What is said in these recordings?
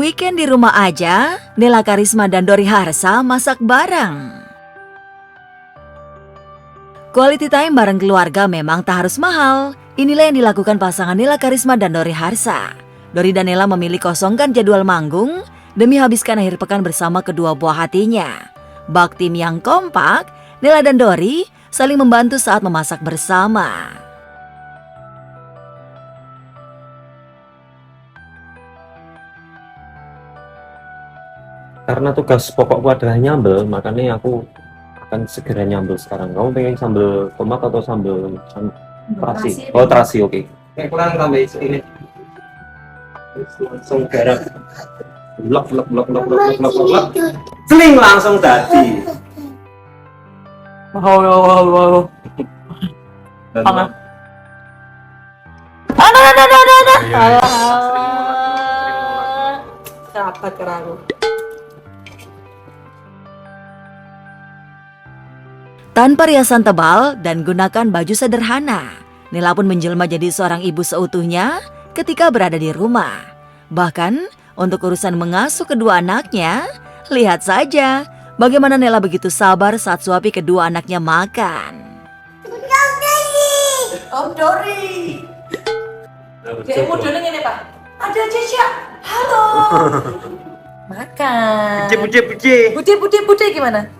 Weekend di rumah aja, Nela Karisma dan Dori Harsa masak bareng. Quality time bareng keluarga memang tak harus mahal. Inilah yang dilakukan pasangan Nela Karisma dan Dori Harsa. Dori dan Nela memilih kosongkan jadwal manggung demi habiskan akhir pekan bersama kedua buah hatinya. Bak tim yang kompak, Nela dan Dori saling membantu saat memasak bersama. Karena tugas pokokku adalah nyambel, makanya aku akan segera nyambel sekarang. Kamu pengen sambal tomat atau sambal terasi? Oh, terasi, oke. Kayak kurang tambah ini. Langsung garam. Blok. Seling langsung tadi. Wow. Pangan. Dapat keragu. Tanpa riasan tebal dan gunakan baju sederhana, Nela pun menjelma jadi seorang ibu seutuhnya ketika berada di rumah. Bahkan untuk urusan mengasuh kedua anaknya, lihat saja bagaimana Nela begitu sabar saat suapi kedua anaknya makan. Om Dori. Dia modelnya ini Pak. Ada Cisha. Halo. Makan. Bude gimana?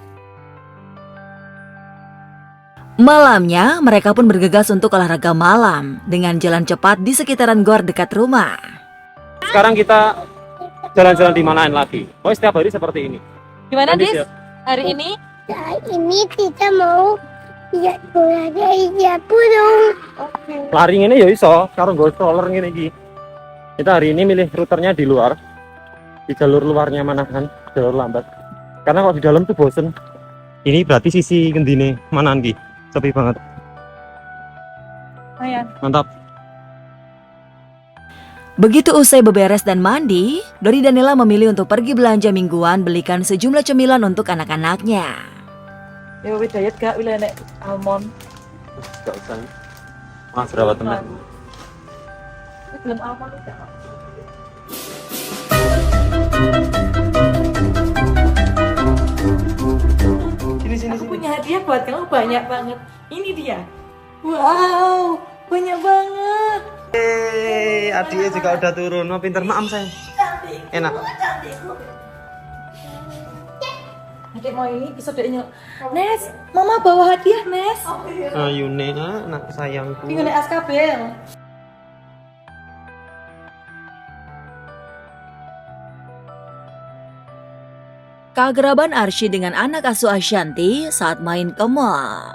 Malamnya, mereka pun bergegas untuk olahraga malam dengan jalan cepat di sekitaran gor dekat rumah. Sekarang kita jalan-jalan di manain lagi. Oh, setiap hari seperti ini. Gimana, Dis, Dis? ya? Hari ini? Hari ini kita mau lihat bola dari dong. Lari ini ya iso, sekarang gue stroller ngene iki. Kita hari ini milih ruternya di luar. Di jalur luarnya Manahan, jalur lambat. Karena kalau di dalam tuh bosen. Ini berarti sisi kendine Manahan ki. Sepi banget. Ayan. Mantap. Begitu usai beberes dan mandi, Dori dan Nela memilih untuk pergi belanja mingguan belikan sejumlah cemilan untuk anak-anaknya. Ya wis diet gak wilayah nek almond. Gak usah. Mas berapa teman? Belum almond udah. Sini. Aku punya hadiah buat kamu banyak banget. Ini dia. Wow, banyak banget. Adiknya juga udah turun. Mau pinter maam saya. Enak. Adik mau ini bisa adiknya. Nes, Mama bawa hadiah, Nes. Ayo Nena, anak sayangku. Tinggal nek askabel. Keakraban Arsy dengan anak asuh Ashanti saat main ke mall.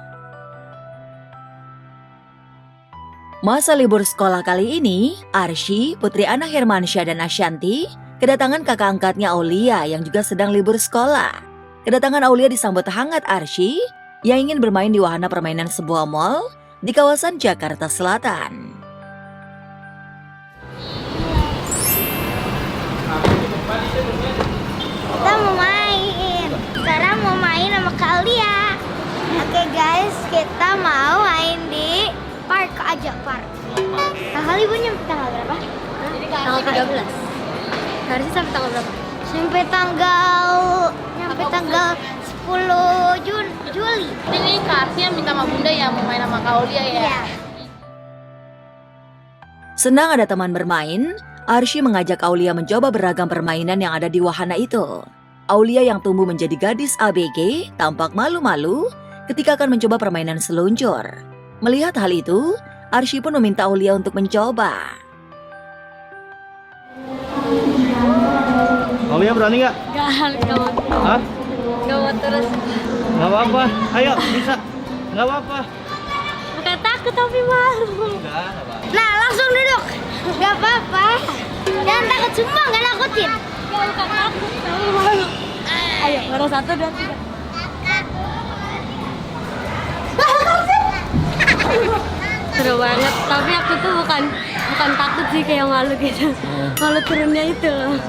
Masa libur sekolah kali ini, Arsy, putri anak Hermansyah dan Ashanti, kedatangan kakak angkatnya Aulia yang juga sedang libur sekolah. Kedatangan Aulia disambut hangat Arsy yang ingin bermain di wahana permainan sebuah mall di kawasan Jakarta Selatan. Kita mau main. Sekarang mau main sama Kak Lia. Oke guys, kita mau main di park aja park. Tanggal liburnya tanggal berapa? Tanggal 13. Harusnya sampai tanggal berapa? Sampai tanggal 10 Juli. Ini Kak Arsia minta sama Bunda ya mau main sama Kaulia ya. Iya. Senang ada teman bermain, Arsy mengajak Aulia mencoba beragam permainan yang ada di wahana itu. Aulia yang tumbuh menjadi gadis ABG tampak malu-malu ketika akan mencoba permainan seluncur. Melihat hal itu, Arsy pun meminta Aulia untuk mencoba. Aulia berani nggak? Gak mau. Hah? Gak mau terus. Nggak apa-apa. Ayo, bisa. Nggak apa-apa. Bukan takut tapi malu. Enggak apa-apa. Nah, langsung duduk. Gak apa-apa. Jangan takut, semua gak nakutin. Ya bukan takut tapi malu. Ayo, baru 1, 2, 3. Seru banget, tapi aku tuh bukan takut sih kayak malu gitu. Malu turunnya itu loh.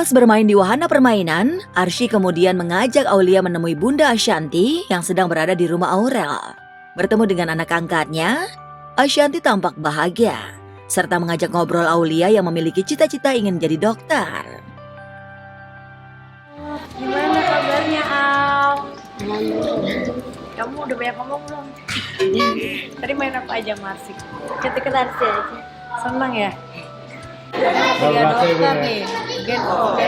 Puas bermain di wahana permainan, Arsy kemudian mengajak Aulia menemui Bunda Ashanti yang sedang berada di rumah Aurel. Bertemu dengan anak angkatnya, Ashanti tampak bahagia, serta mengajak ngobrol Aulia yang memiliki cita-cita ingin jadi dokter. Gimana kabarnya, Al? Kamu udah banyak ngomong belum? Tadi main apa aja, Marsik? Ketik Arsy aja. Seneng ya? Jadi dokter nih,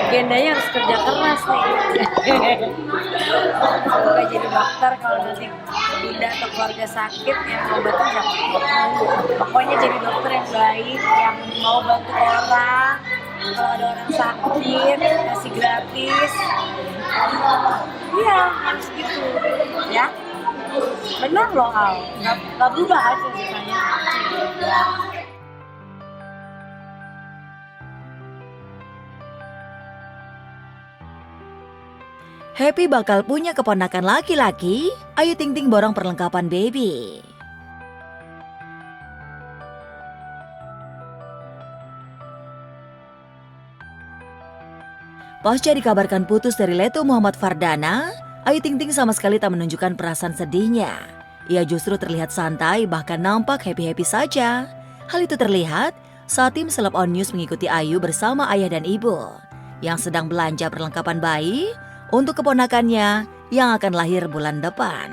gendanya harus kerja keras nih. Semoga jadi dokter kalau nanti bunda atau keluarga sakit yang ngobatin siapa? Pokoknya jadi dokter yang baik, yang mau bantu orang. Kalau ada orang sakit, kasih gratis. Iya, harus gitu, ya. Benar loh, Al. Gak berubah aja ceritanya. Happy bakal punya keponakan laki-laki, Ayu Ting Ting borong perlengkapan baby. Pasca dikabarkan putus dari Leto Muhammad Fardana, Ayu Ting Ting sama sekali tak menunjukkan perasaan sedihnya. Ia justru terlihat santai bahkan nampak happy-happy saja. Hal itu terlihat saat tim Seleb On News mengikuti Ayu bersama ayah dan ibu yang sedang belanja perlengkapan bayi untuk keponakannya yang akan lahir bulan depan.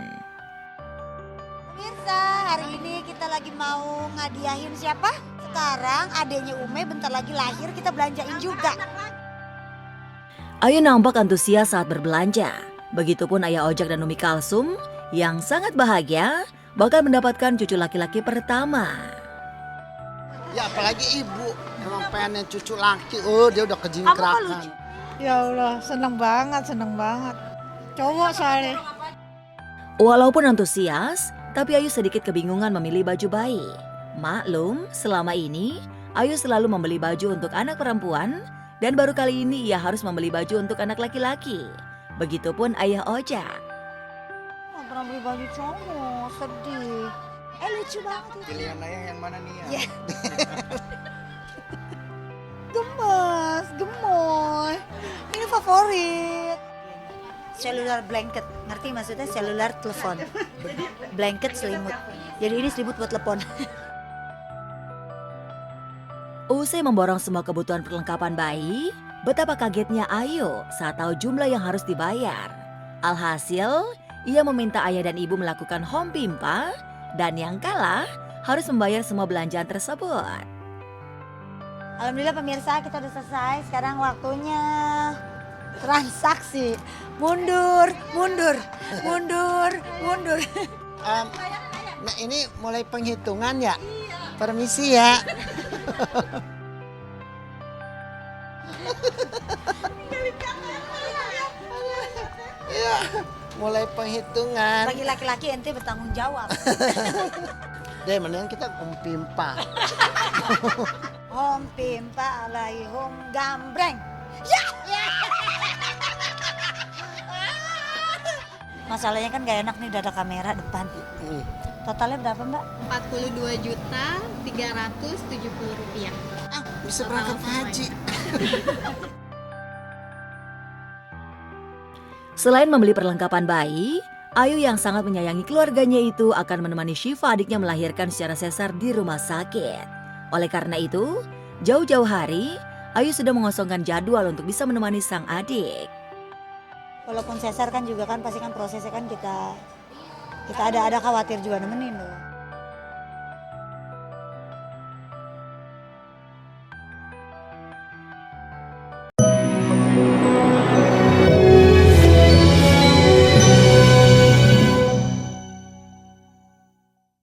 Pemirsa, hari ini kita lagi mau ngadiahin siapa? Sekarang adeknya Ume bentar lagi lahir, kita belanjain juga. Ayu nampak antusias saat berbelanja. Begitupun ayah Ojak dan Umi Kalsum yang sangat bahagia bakal mendapatkan cucu laki-laki pertama. Ya apalagi ibu, emang pengen cucu laki, dia udah kejingkrakan. Ya Allah, seneng banget. Cowok soalnya. Walaupun antusias, tapi Ayu sedikit kebingungan memilih baju bayi. Maklum, selama ini Ayu selalu membeli baju untuk anak perempuan dan baru kali ini ia harus membeli baju untuk anak laki-laki. Begitupun ayah Ojak. Nggak pernah beli baju cowok, sedih. Lucu banget itu. Pilihan ayah yang mana nih ya? Ya. Gemoy. Ini favorit. Cellular blanket, ngerti maksudnya cellular telepon. Blanket selimut. Jadi ini selimut buat telepon. Usai memborong semua kebutuhan perlengkapan bayi, betapa kagetnya Ayu saat tahu jumlah yang harus dibayar. Alhasil, ia meminta ayah dan ibu melakukan home pimpa dan yang kalah harus membayar semua belanjaan tersebut. Alhamdulillah pemirsa, kita udah selesai. Sekarang waktunya transaksi. Mundur. Nah ini mulai penghitungan ya? Permisi ya. Ya, mulai penghitungan. Bagi laki-laki ente bertanggung jawab. Deh, mendingan kita umpimpa. Home pimpa alaihum gambreng. Masalahnya kan gak enak nih udah ada kamera depan. Totalnya berapa Mbak? 42.370 rupiah. Bisa berangkat haji. Selain membeli perlengkapan bayi, Ayu yang sangat menyayangi keluarganya itu akan menemani Syifa adiknya melahirkan secara sesar di rumah sakit. Oleh karena itu, jauh-jauh hari, Ayu sudah mengosongkan jadwal untuk bisa menemani sang adik. Walaupun sesar kan juga kan pasti kan prosesnya kan kita ada khawatir juga nemenin loh.